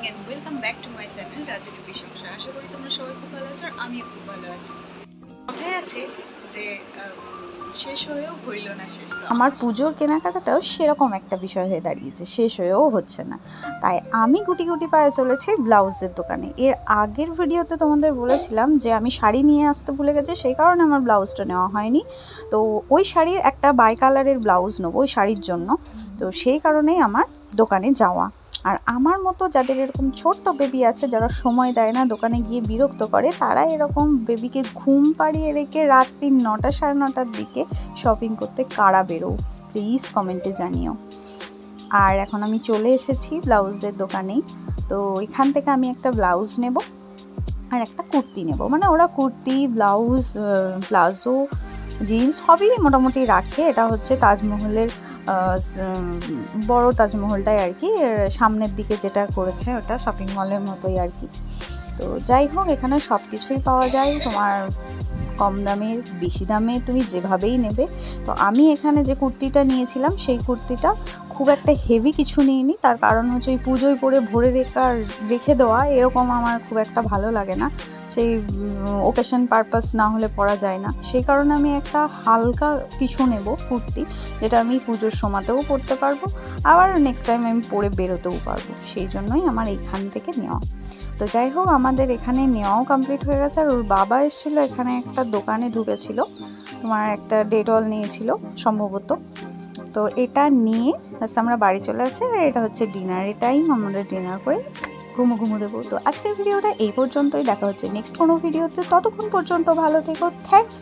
Morning and welcome back to my channel Raju টুপি সংসার। আশা করি তোমরা সবাই খুব ভালো আছো আর আমিও খুব ভালো আছি। কথায় আছে যে শেষ হয়েও হইল না শেষ। তো আমার পুজোর কেনাকাটাটাও সেরকম একটা বিষয় হয়ে দাঁড়িয়েছে, শেষ হয়েও হচ্ছে না। তাই আমি গুটি গুটি পায়ে চলেছি ব্লাউজের দোকানে। এর আগের ভিডিওতে তোমাদের বলেছিলাম যে আমি শাড়ি নিয়ে আসতে ভুলে গেছি, সেই কারণে আমার ব্লাউজটা নেওয়া হয়নি। তো ওই শাড়ির একটা বাই কালারের ব্লাউজ নেবো ওই শাড়ির জন্য, তো সেই কারণেই আমার দোকানে যাওয়া। আর আমার মতো যাদের এরকম ছোট্ট বেবি আছে, যারা সময় দেয় না, দোকানে গিয়ে বিরক্ত করে, তারা এরকম বেবিকে ঘুম পাড়িয়ে রেখে রাত্রি 9টা সাড়ে 9টার দিকে শপিং করতে কারা বেরো, প্লিজ কমেন্টে জানিও। আর এখন আমি চলে এসেছি ব্লাউজের দোকানেই। তো এখান থেকে আমি একটা ব্লাউজ নেব আর একটা কুর্তি নেব। মানে ওরা কুর্তি, ব্লাউজ, প্লাজো, জিন্স সবই মোটামুটি রাখে। এটা হচ্ছে তাজমহলের বড় তাজমহলটাই আর কি, সামনের দিকে যেটা করেছে ওটা শপিং মলের মতোই আর কি। তো যাই হোক, এখানে সব কিছুই পাওয়া যায়, তোমার কম দামের বেশি দামে, তুমি যেভাবেই নেবে। তো আমি এখানে যে কুর্তিটা নিয়েছিলাম সেই কুর্তিটা খুব একটা হেভি কিছু নিইনি, তার কারণ হচ্ছে ওই পুজোয় পরে ভরে রেখে দেওয়া এরকম আমার খুব একটা ভালো লাগে না। সেই ওকেশন পারপাস না হলে পরা যায় না, সেই কারণে আমি একটা হালকা কিছু নেব কুর্তি, যেটা আমি পুজোর সময়তেও পরতে পারবো, আবার নেক্সট টাইম আমি পরে বেরোতেও পারবো, সেই জন্যই আমার এইখান থেকে নেওয়া। তো যাই হোক, আমাদের এখানে নেওয়াও কমপ্লিট হয়ে গেছে। আর ওর বাবা এসেছিলো, এখানে একটা দোকানে ঢুকেছিল, তোমার একটা ডেটল নিয়েছিল সম্ভবত। তো এটা নিয়ে বাস আমরা বাড়ি চলে আসছি। আর এটা হচ্ছে ডিনারের টাইম, আমরা ডিনার করে ঘুমো দেবো। তো আজকের ভিডিওটা এই পর্যন্তই, দেখা হচ্ছে নেক্সট কোনো ভিডিওতে। ততক্ষণ পর্যন্ত ভালো থেকো। Thanks for